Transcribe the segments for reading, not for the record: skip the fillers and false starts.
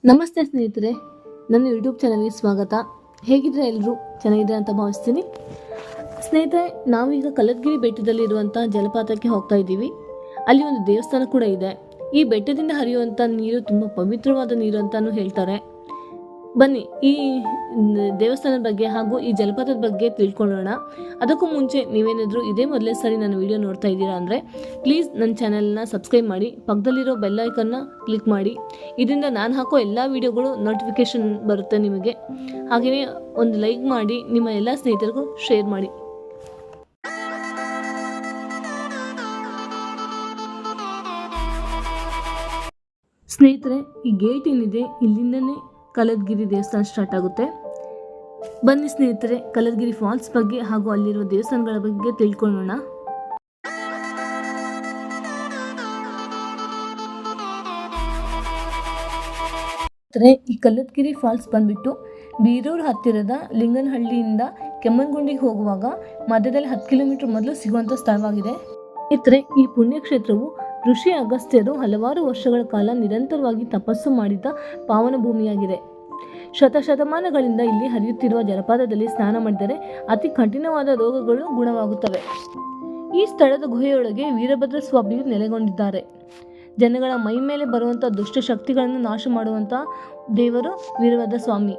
ನಮಸ್ತೆ ಸ್ನೇಹಿತರೆ, ನನ್ನ ಯೂಟ್ಯೂಬ್ ಚಾನಲ್ಗೆ ಸ್ವಾಗತ. ಹೇಗಿದ್ರೆ ಎಲ್ಲರೂ ಚೆನ್ನಾಗಿದ್ರೆ ಅಂತ ಭಾವಿಸ್ತೀನಿ. ಸ್ನೇಹಿತರೆ, ನಾವೀಗ ಕಲ್ಲತ್ಗಿರಿ ಬೆಟ್ಟದಲ್ಲಿರುವಂಥ ಜಲಪಾತಕ್ಕೆ ಹೋಗ್ತಾ ಇದ್ದೀವಿ. ಅಲ್ಲಿ ಒಂದು ದೇವಸ್ಥಾನ ಕೂಡ ಇದೆ. ಈ ಬೆಟ್ಟದಿಂದ ಹರಿಯುವಂಥ ನೀರು ತುಂಬ ಪವಿತ್ರವಾದ ನೀರು ಅಂತಾನು ಹೇಳ್ತಾರೆ. ಬನ್ನಿ ಈ ದೇವಸ್ಥಾನದ ಬಗ್ಗೆ ಹಾಗೂ ಈ ಜಲಪಾತದ ಬಗ್ಗೆ ತಿಳ್ಕೊಳ್ಳೋಣ. ಅದಕ್ಕೂ ಮುಂಚೆ ನೀವೇನಾದರೂ ಇದೇ ಮೊದಲೇ ಸರಿ ನನ್ನ ವಿಡಿಯೋ ನೋಡ್ತಾ ಇದ್ದೀರಾ ಅಂದರೆ ಪ್ಲೀಸ್ ನನ್ನ ಚಾನಲ್ನ ಸಬ್ಸ್ಕ್ರೈಬ್ ಮಾಡಿ, ಪಕ್ಕದಲ್ಲಿರೋ ಬೆಲ್ ಐಕನ್ನ ಕ್ಲಿಕ್ ಮಾಡಿ. ಇದರಿಂದ ನಾನು ಹಾಕೋ ಎಲ್ಲ ವಿಡಿಯೋಗಳು ನೋಟಿಫಿಕೇಷನ್ ಬರುತ್ತೆ ನಿಮಗೆ. ಹಾಗೆಯೇ ಒಂದು ಲೈಕ್ ಮಾಡಿ, ನಿಮ್ಮ ಎಲ್ಲ ಸ್ನೇಹಿತರಿಗೂ ಶೇರ್ ಮಾಡಿ. ಸ್ನೇಹಿತರೆ, ಈ ಗೇಟ್ ಏನಿದೆ ಇಲ್ಲಿಂದನೇ ಕಲ್ಲತ್ಗಿರಿ ದೇವಸ್ಥಾನ ಸ್ಟಾರ್ಟ್ ಆಗುತ್ತೆ. ಬನ್ನಿ ಸ್ನೇಹಿತರೆ, ಕಲ್ಲತ್ಗಿರಿ ಫಾಲ್ಸ್ ಬಗ್ಗೆ ಹಾಗೂ ಅಲ್ಲಿರುವ ದೇವಸ್ಥಾನಗಳ ಬಗ್ಗೆ ತಿಳ್ಕೊಳ್ಳೋಣ. ಈ ಕಲ್ಲತ್ಗಿರಿ ಫಾಲ್ಸ್ ಬಂದ್ಬಿಟ್ಟು ಬೀರೂರು ಹತ್ತಿರದ ಲಿಂಗನಹಳ್ಳಿಯಿಂದ ಕೆಮ್ಮಣ್ಣಗುಂಡಿಗೆ ಹೋಗುವಾಗ ಮಧ್ಯದಲ್ಲಿ 10 ಕಿಲೋಮೀಟರ್ ಮೊದಲು ಸಿಗುವಂಥ ಸ್ಥಳವಾಗಿದೆ. ಈ ಪುಣ್ಯಕ್ಷೇತ್ರವು ಋಷಿ ಅಗಸ್ತ್ಯರು ಹಲವಾರು ವರ್ಷಗಳ ಕಾಲ ನಿರಂತರವಾಗಿ ತಪಸ್ಸು ಮಾಡಿದ ಪಾವನ ಭೂಮಿಯಾಗಿದೆ. ಶತಶತಮಾನಗಳಿಂದ ಇಲ್ಲಿ ಹರಿಯುತ್ತಿರುವ ಜಲಪಾತದಲ್ಲಿ ಸ್ನಾನ ಮಾಡಿದರೆ ಅತಿ ಕಠಿಣವಾದ ರೋಗಗಳು ಗುಣವಾಗುತ್ತವೆ. ಈ ಸ್ಥಳದ ಗುಹೆಯೊಳಗೆ ವೀರಭದ್ರ ಸ್ವಾಮಿಯು ನೆಲೆಗೊಂಡಿದ್ದಾರೆ. ಜನಗಳ ಮೈ ಮೇಲೆ ಬರುವಂಥ ದುಷ್ಟ ಶಕ್ತಿಗಳನ್ನು ನಾಶ ಮಾಡುವಂಥ ದೇವರು ವೀರಭದ್ರ ಸ್ವಾಮಿ.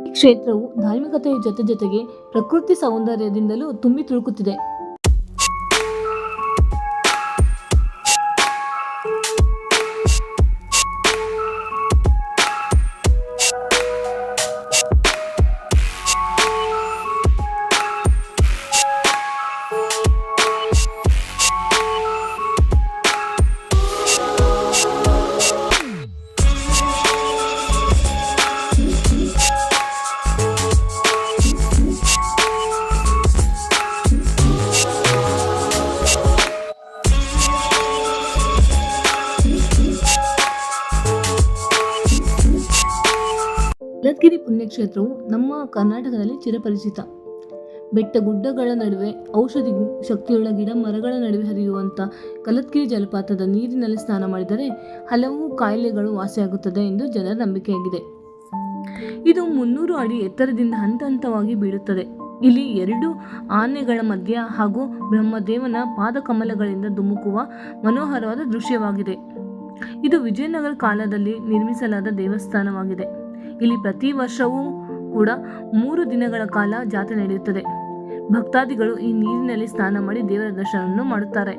ಈ ಕ್ಷೇತ್ರವು ಧಾರ್ಮಿಕತೆಯ ಜೊತೆಗೆ ಪ್ರಕೃತಿ ಸೌಂದರ್ಯದಿಂದಲೂ ತುಂಬಿ ತುಳುಕುತ್ತಿದೆ. ಕಲ್ಲತ್ಗಿರಿ ಪುಣ್ಯಕ್ಷೇತ್ರವು ನಮ್ಮ ಕರ್ನಾಟಕದಲ್ಲಿ ಚಿರಪರಿಚಿತ. ಬೆಟ್ಟ ಗುಡ್ಡಗಳ ನಡುವೆ ಔಷಧಿ ಶಕ್ತಿಯುಳ್ಳ ಗಿಡ ಮರಗಳ ನಡುವೆ ಹರಿಯುವಂಥ ಕಲ್ಲತ್ಗಿರಿ ಜಲಪಾತದ ನೀರಿನಲ್ಲಿ ಸ್ನಾನ ಮಾಡಿದರೆ ಹಲವು ಕಾಯಿಲೆಗಳು ವಾಸಿಯಾಗುತ್ತದೆ ಎಂದು ಜನರ ನಂಬಿಕೆಯಾಗಿದೆ. ಇದು 300 ಅಡಿ ಎತ್ತರದಿಂದ ಹಂತ ಹಂತವಾಗಿ ಬೀಳುತ್ತದೆ. ಇಲ್ಲಿ 2 ಆನೆಗಳ ಮಧ್ಯ ಹಾಗೂ ಬ್ರಹ್ಮದೇವನ ಪಾದಕಮಲಗಳಿಂದ ಧುಮುಕುವ ಮನೋಹರವಾದ ದೃಶ್ಯವಾಗಿದೆ. ಇದು ವಿಜಯನಗರ ಕಾಲದಲ್ಲಿ ನಿರ್ಮಿಸಲಾದ ದೇವಸ್ಥಾನವಾಗಿದೆ. ಇಲ್ಲಿ ಪ್ರತಿ ವರ್ಷವೂ ಕೂಡ 3 ದಿನಗಳ ಕಾಲ ಜಾತ್ರೆ ನಡೆಯುತ್ತದೆ. ಭಕ್ತಾದಿಗಳು ಈ ನೀರಿನಲ್ಲಿ ಸ್ನಾನ ಮಾಡಿ ದೇವರ ದರ್ಶನವನ್ನು ಮಾಡುತ್ತಾರೆ.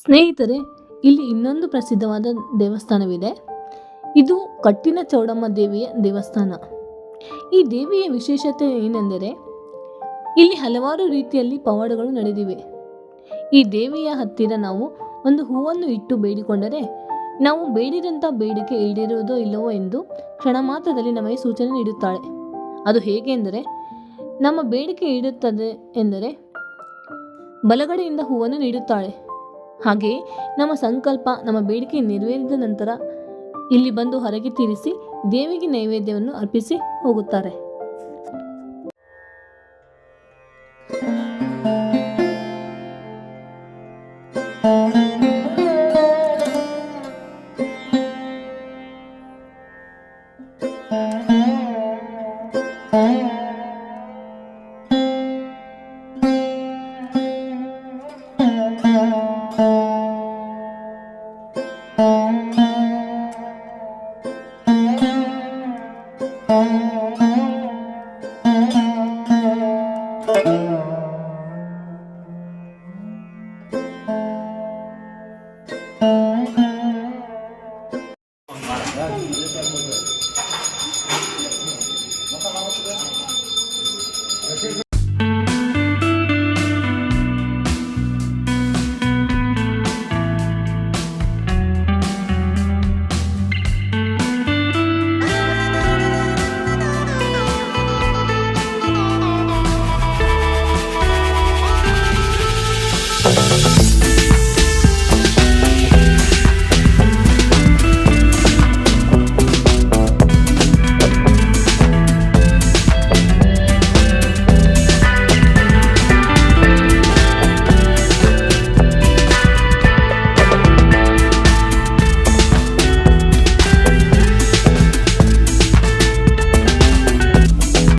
ಸ್ನೇಹಿತರೆ, ಇಲ್ಲಿ ಇನ್ನೊಂದು ಪ್ರಸಿದ್ಧವಾದ ದೇವಸ್ಥಾನವಿದೆ. ಇದು ಕಟ್ಟಿನ ಚೌಡಮ್ಮ ದೇವಿಯ ದೇವಸ್ಥಾನ. ಈ ದೇವಿಯ ವಿಶೇಷತೆ ಏನೆಂದರೆ ಇಲ್ಲಿ ಹಲವಾರು ರೀತಿಯಲ್ಲಿ ಪವಾಡಗಳು ನಡೆದಿವೆ. ಈ ದೇವಿಯ ಹತ್ತಿರ ನಾವು ಒಂದು ಹೂವನ್ನು ಇಟ್ಟು ಬೇಡಿಕೊಂಡರೆ ನಾವು ಬೇಡಿದಂಥ ಬೇಡಿಕೆ ಈಡೇರುವುದೋ ಇಲ್ಲವೋ ಎಂದು ಕ್ಷಣ ಮಾತ್ರದಲ್ಲಿ ನಮಗೆ ಸೂಚನೆ ನೀಡುತ್ತಾಳೆ. ಅದು ಹೇಗೆ ಎಂದರೆ, ನಮ್ಮ ಬೇಡಿಕೆ ಈಡುತ್ತದೆ ಎಂದರೆ ಬಲಗಡೆಯಿಂದ ಹೂವನ್ನು ನೀಡುತ್ತಾಳೆ. ಹಾಗೆಯೇ ನಮ್ಮ ಸಂಕಲ್ಪ, ನಮ್ಮ ಬೇಡಿಕೆ ನೆರವೇರಿದ ನಂತರ ಇಲ್ಲಿ ಬಂದು ಹೊರಗೆ ತೀರಿಸಿ ದೇವಿಗೆ ನೈವೇದ್ಯವನ್ನು ಅರ್ಪಿಸಿ ಹೋಗುತ್ತಾರೆ.